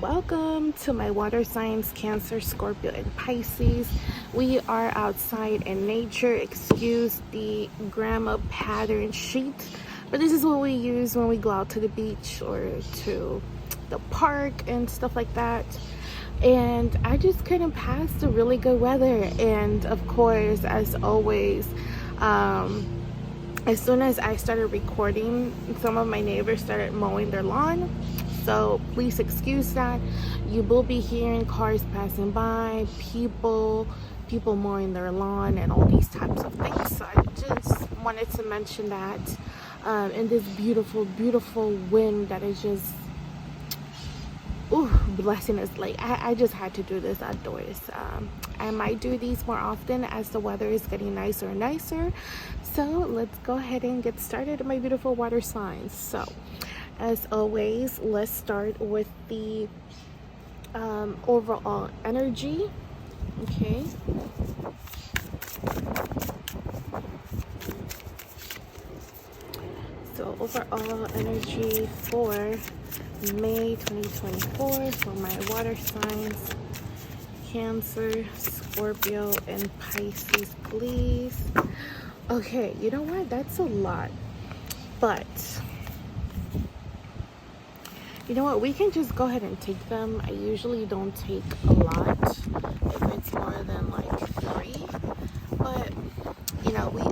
Welcome to my water signs, Cancer, Scorpio, and Pisces. We are outside in nature. Excuse the grandma pattern sheet, but this is what we use when we go out to the beach or to the park and stuff like that. And I just couldn't pass the really good weather. And of course, as always, as soon as I started recording, some of my neighbors started mowing their lawn. So please excuse that. You will be hearing cars passing by, people mowing their lawn, and all these types of things. So I just wanted to mention that in this beautiful wind that is just blessing us. Like I just had to do this outdoors. I might do these more often as the weather is getting nicer and nicer. So let's go ahead and get started, my beautiful water signs. So as always, let's start with the overall energy. Okay. So overall energy for May 2024 for my water signs, Cancer, Scorpio, and Pisces, please. Okay, you know what? That's a lot. But you know what? We can just go ahead and take them. I usually don't take a lot if it's more than like 3. But you know, we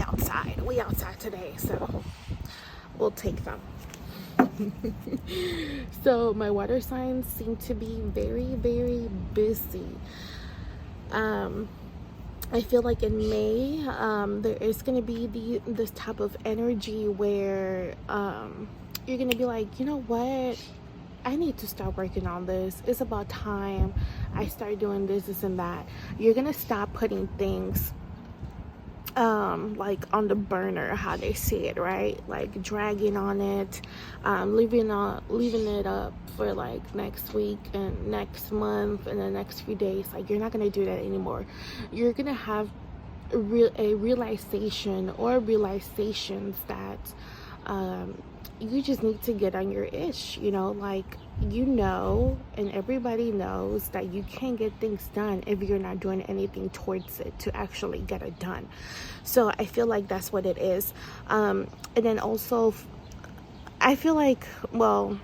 outside. We outside today, so we'll take them. So my water signs seem to be very busy. I feel like in May there is going to be this type of energy where you're going to be like, you know what, I need to start working on this. It's about time I start doing this and that. You're going to stop putting things like on the burner, how they say it, right? Like dragging on it, leaving it up for like next week and next month and the next few days. Like you're not gonna do that anymore. You're gonna have a realization or realizations that you just need to get on your itch, you know, like, you know, and everybody knows that you can't get things done if you're not doing anything towards it to actually get it done. So I feel like that's what it is. And then also, I feel like, well,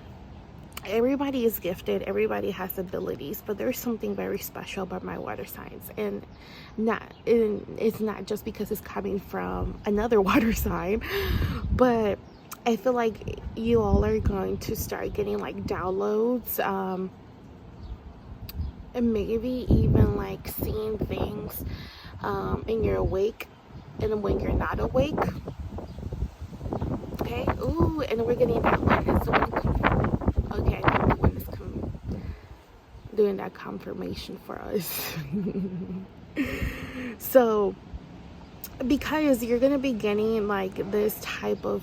everybody is gifted, everybody has abilities, but there's something very special about my water signs, and it's not just because it's coming from another water sign, but I feel like you all are going to start getting like downloads, and maybe even like seeing things in your awake and when you're not awake. Okay. Ooh, and we're getting that one. It's the one. Okay, I think the one is doing that confirmation for us. So because you're gonna be getting like this type of,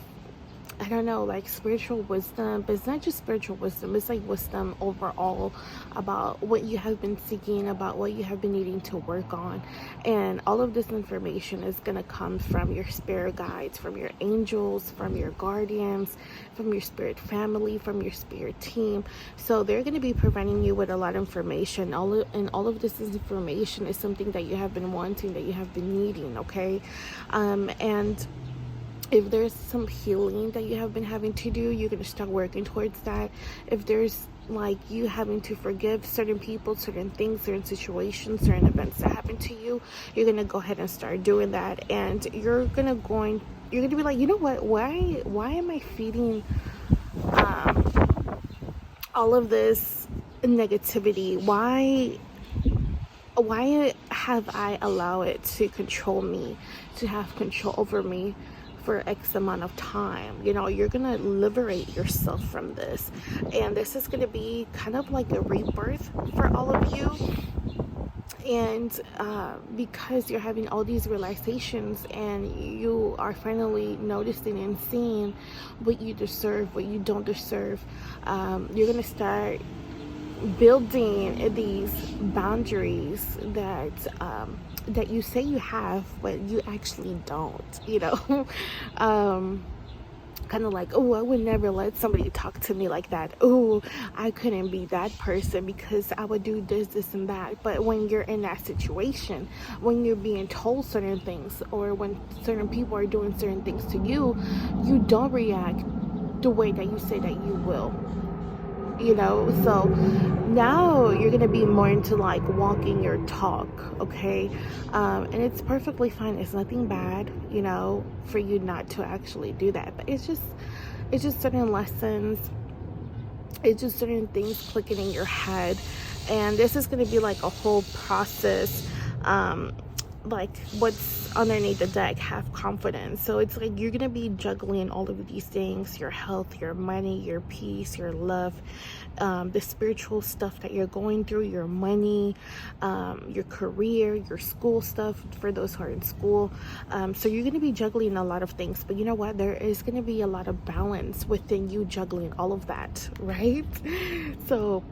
I don't know, like spiritual wisdom, but it's not just spiritual wisdom, it's like wisdom overall about what you have been seeking, about what you have been needing to work on. And all of this information is going to come from your spirit guides, from your angels, from your guardians, from your spirit family, from your spirit team. So they're going to be providing you with a lot of information. All of this information is something that you have been wanting, that you have been needing, okay? And if there's some healing that you have been having to do, you're going to start working towards that. If there's like you having to forgive certain people, certain things, certain situations, certain events that happen to you, you're going to go ahead and start doing that. And you're going to be like, you know what, why am I feeding all of this negativity? Why have I allowed it to control me, to have control over me for X amount of time? You know, you're gonna liberate yourself from this, and this is gonna be kind of like a rebirth for all of you. And because you're having all these realizations and you are finally noticing and seeing what you deserve, what you don't deserve, you're gonna start building these boundaries that that you say you have, but you actually don't, you know. kind of like, oh, I would never let somebody talk to me like that. Oh, I couldn't be that person because I would do this and that. But when you're in that situation, when you're being told certain things, or when certain people are doing certain things to you, you don't react the way that you say that you will. You know, so now you're gonna be more into like walking your talk, okay? And it's perfectly fine. It's nothing bad, you know, for you not to actually do that. But it's just certain lessons. It's just certain things clicking in your head, and this is gonna be like a whole process. Like what's underneath the deck, have confidence. So it's like you're gonna be juggling all of these things: your health, your money, your peace, your love, the spiritual stuff that you're going through, your money, your career, your school stuff for those who are in school. So you're gonna be juggling a lot of things, but you know what, there is gonna be a lot of balance within you juggling all of that, right? So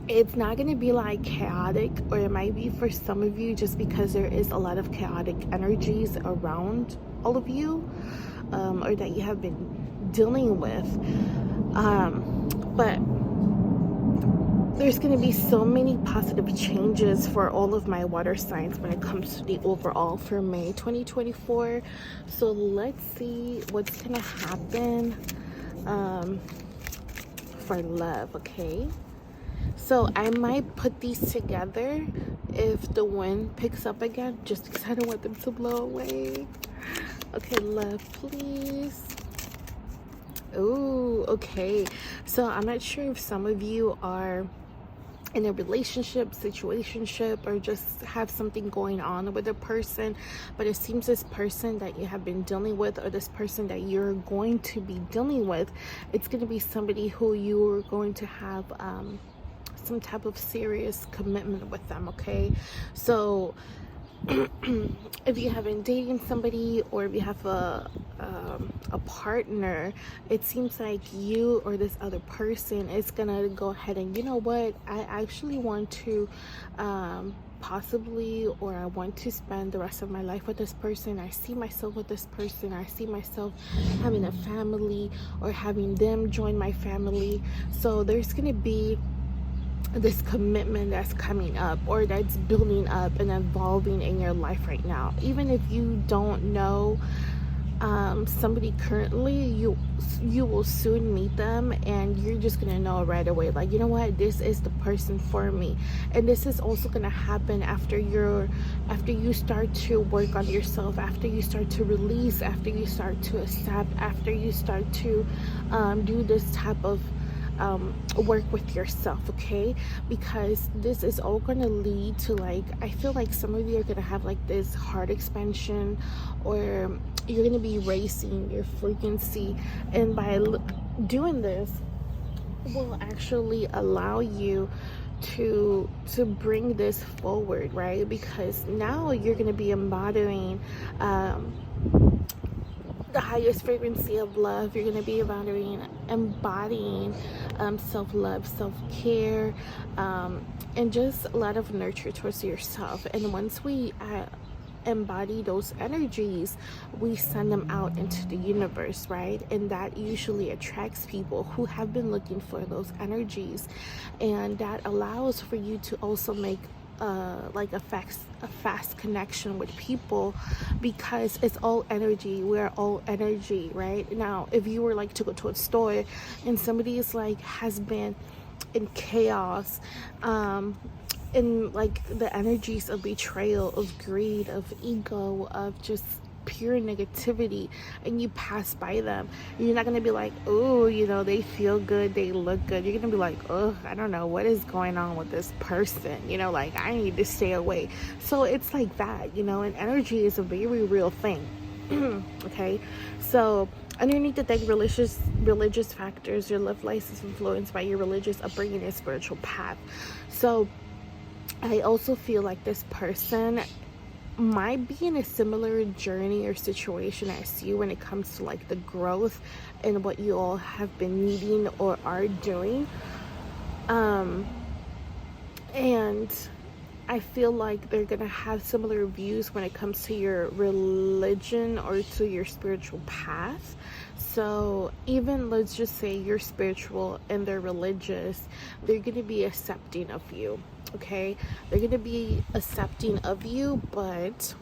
it's not going to be like chaotic, or it might be for some of you just because there is a lot of chaotic energies around all of you, or that you have been dealing with. But there's going to be so many positive changes for all of my water signs when it comes to the overall for May 2024. So let's see what's going to happen for love, okay? So I might put these together if the wind picks up again, just because I don't want them to blow away. Okay, love, please. Oh, okay. So I'm not sure if some of you are in a relationship, situationship, or just have something going on with a person, but it seems this person that you have been dealing with, or this person that you're going to be dealing with, it's going to be somebody who you're going to have some type of serious commitment with them, okay? So if you have been dating somebody, or if you have a partner, it seems like you or this other person is gonna go ahead and, you know what, I actually want to possibly, or I want to spend the rest of my life with this person. I see myself with this person. I see myself having a family, or having them join my family. So there's gonna be this commitment that's coming up, or that's building up and evolving in your life right now. Even if you don't know somebody currently, you will soon meet them, and you're just gonna know right away, like, you know what, this is the person for me. And this is also gonna happen after you start to work on yourself, after you start to release, after you start to accept, after you start to do this type of work with yourself, okay? Because this is all gonna lead to, like, I feel like some of you are gonna have like this heart expansion, or you're gonna be raising your frequency, and by doing this will actually allow you to bring this forward, right? Because now you're gonna be embodying the highest frequency of love. You're going to be embodying self-love, self-care, and just a lot of nurture towards yourself. And once we embody those energies, we send them out into the universe, right? And that usually attracts people who have been looking for those energies, and that allows for you to also make like a fast connection with people, because it's all energy. We're all energy, right? Now, if you were like to go to a store and somebody is like has been in chaos, in like the energies of betrayal, of greed, of ego, of just pure negativity, and you pass by them, you're not going to be like, oh, you know, they feel good, they look good. You're going to be like, oh, I don't know what is going on with this person, you know, like I need to stay away. So it's like that, you know, and energy is a very real thing. Okay, so underneath the deck, religious factors. Your love life is influenced by your religious upbringing and spiritual path. So I also feel like this person might be in a similar journey or situation as you when it comes to like the growth and what you all have been needing or are doing. And I feel like they're gonna have similar views when it comes to your religion or to your spiritual path. So even, let's just say you're spiritual and they're religious, they're gonna be accepting of you. Okay, they're gonna be accepting of you, but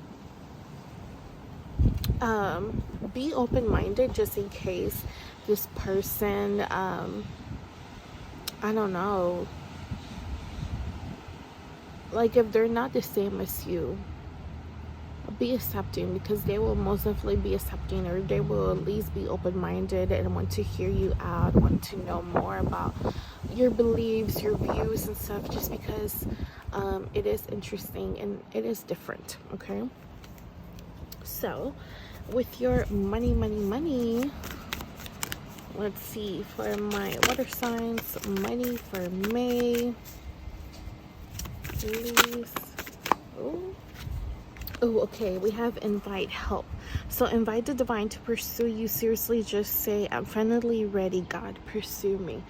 be open-minded, just in case this person, I don't know, like if they're not the same as you, be accepting, because they will most definitely be accepting, or they will at least be open-minded and want to hear you out, want to know more about your beliefs, your views and stuff, just because it is interesting and it is different. Okay, so with your money, let's see, for my water signs, money for May, please. Oh, okay, we have invite help. So invite the divine to pursue you. Seriously, just say, I'm finally ready, God, pursue me.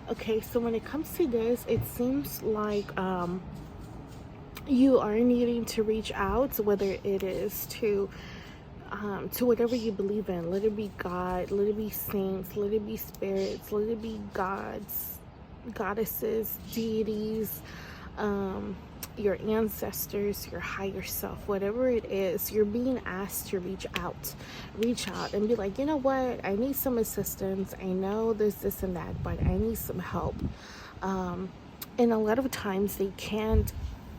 Okay, so when it comes to this, it seems like you are needing to reach out, whether it is to whatever you believe in. Let it be God, let it be saints, let it be spirits, let it be gods, goddesses, deities, your ancestors, your higher self, whatever it is. You're being asked to reach out and be like, you know what, I need some assistance. I know there's this and that, but I need some help. And a lot of times they can't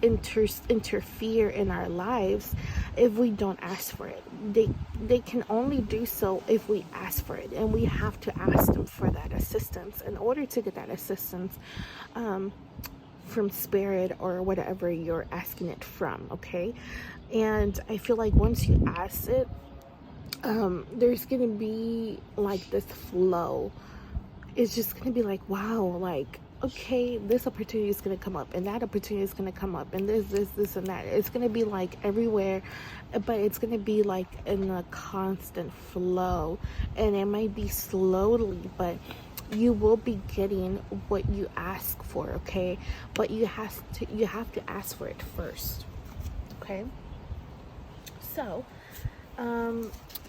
interfere in our lives if we don't ask for it. They can only do so if we ask for it, and we have to ask them for that assistance in order to get that assistance from spirit or whatever you're asking it from. Okay, and I feel like once you ask it, there's gonna be like this flow. It's just gonna be like, wow, like, okay, this opportunity is gonna come up, and that opportunity is gonna come up, and this and that. It's gonna be like everywhere, but it's gonna be like in a constant flow, and it might be slowly, but you will be getting what you ask for. Okay, but you have to ask for it first. Okay, so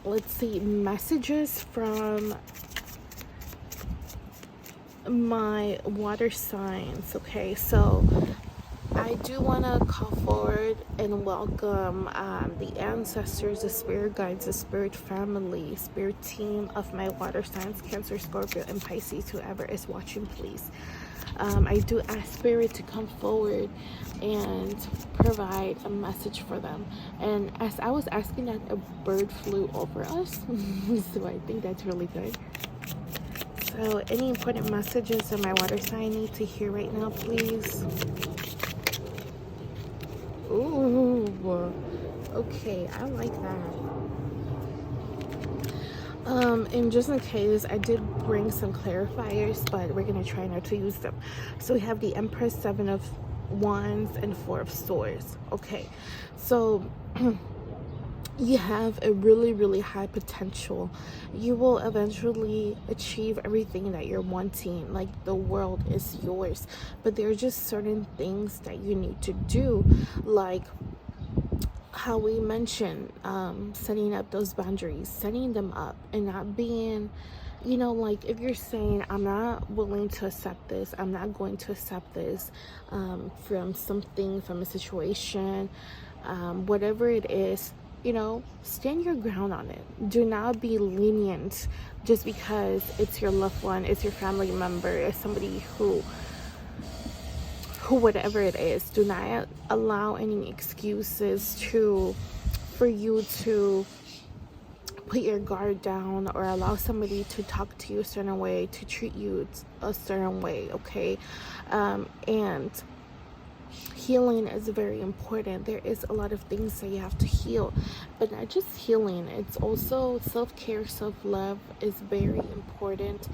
let's see, messages from my water signs. Okay, so I do want to call forward and welcome the ancestors, the spirit guides, the spirit family, spirit team of my water signs, Cancer, Scorpio, and Pisces. Whoever is watching, please. I do ask spirit to come forward and provide a message for them. And as I was asking that, a bird flew over us. So I think that's really good. So any important messages that my water sign need to hear right now, please? Ooh, okay, I like that. And just in case, I did bring some clarifiers, but we're gonna try not to use them. So we have the Empress, 7 of Wands, and 4 of Swords. Okay, so you have a really high potential. You will eventually achieve everything that you're wanting. Like, the world is yours, but there are just certain things that you need to do, like how we mentioned, setting up those boundaries, setting them up, and not being, you know, like if you're saying, I'm not willing to accept this, I'm not going to accept this from something, from a situation, whatever it is, you know, stand your ground on it. Do not be lenient just because it's your loved one, it's your family member, it's somebody who whatever it is. Do not allow any excuses for you to put your guard down, or allow somebody to talk to you a certain way, to treat you a certain way. Okay, and healing is very important. There is a lot of things that you have to heal, but not just healing, it's also self-care, self-love is very important.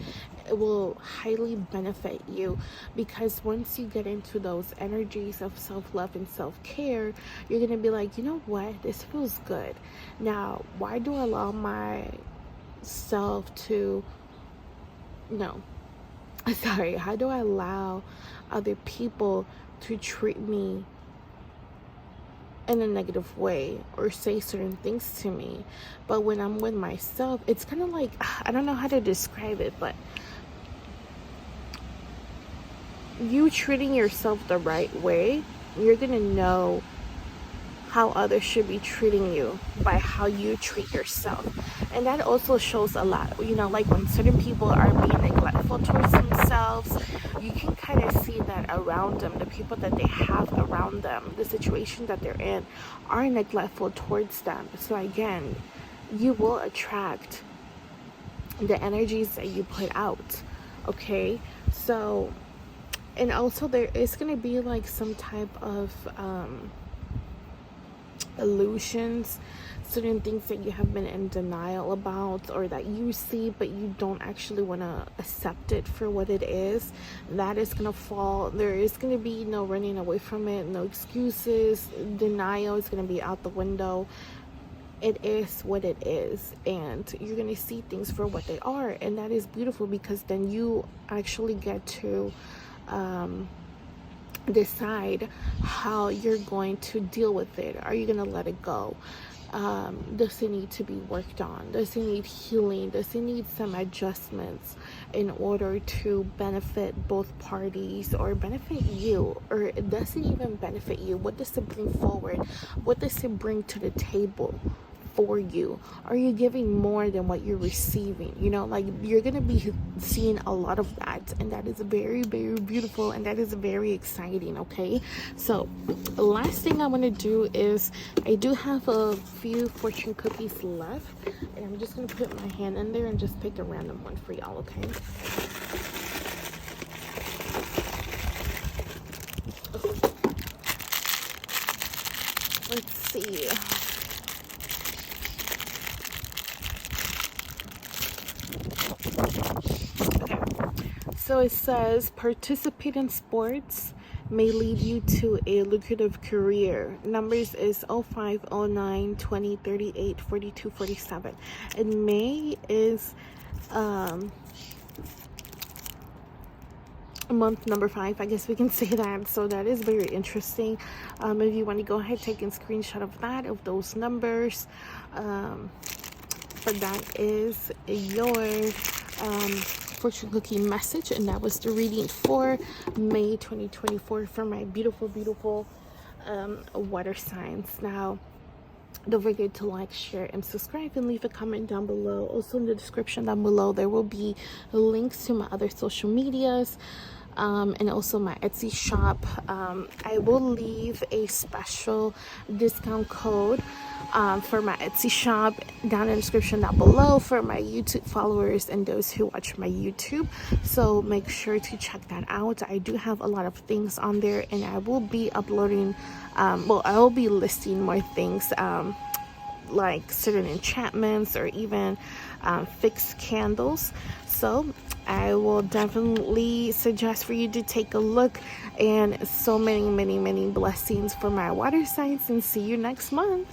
It will highly benefit you, because once you get into those energies of self-love and self-care, you're gonna be like, you know what, this feels good. Now, why do I allow myself to how do I allow other people to treat me in a negative way or say certain things to me. But when I'm with myself, it's kind of like, I don't know how to describe it, but you treating yourself the right way, you're gonna know how others should be treating you by how you treat yourself. And that also shows a lot, you know, like when certain people are being neglectful towards themselves, you can kind of see that around them. The people that they have around them, the situation that they're in, are neglectful towards them. So again, you will attract the energies that you put out. Okay, so, and also there is going to be like some type of illusions, certain things that you have been in denial about, or that you see but you don't actually want to accept it for what it is. That is going to fall. There is going to be no running away from it, no excuses. Denial is going to be out the window. It is what it is, and you're going to see things for what they are, and that is beautiful, because then you actually get to decide how you're going to deal with it. Are you going to let it go? Does it need to be worked on? Does it need healing? Does it need some adjustments in order to benefit both parties, or benefit you? Or does it even benefit you? What does it bring forward? What does it bring to the table for you? Are you giving more than what you're receiving? You know, like, you're gonna be seeing a lot of that, and that is very, very beautiful, and that is very exciting. Okay, so last thing I want to do is, I do have a few fortune cookies left, and I'm just gonna put my hand in there and just pick a random one for y'all. Okay, let's see. So it says, participate in sports may lead you to a lucrative career. Numbers is 05, 09, 20, 38, 42, 47. And May is month number 5, I guess we can say that. So that is very interesting. If you want to go ahead, take a screenshot of that, of those numbers. But that is your fortune cookie message, and that was the reading for May 2024 for my beautiful, beautiful water signs. Now, don't forget to like, share, and subscribe, and leave a comment down below. Also, in the description down below, there will be links to my other social medias, and also my Etsy shop. I will leave a special discount code for my Etsy shop down in the description down below for my YouTube followers and those who watch my YouTube. So make sure to check that out. I do have a lot of things on there, and I will be uploading, I will be listing more things, like certain enchantments, or even fixed candles. So I will definitely suggest for you to take a look, and so many, many, many blessings for my water signs, and see you next month.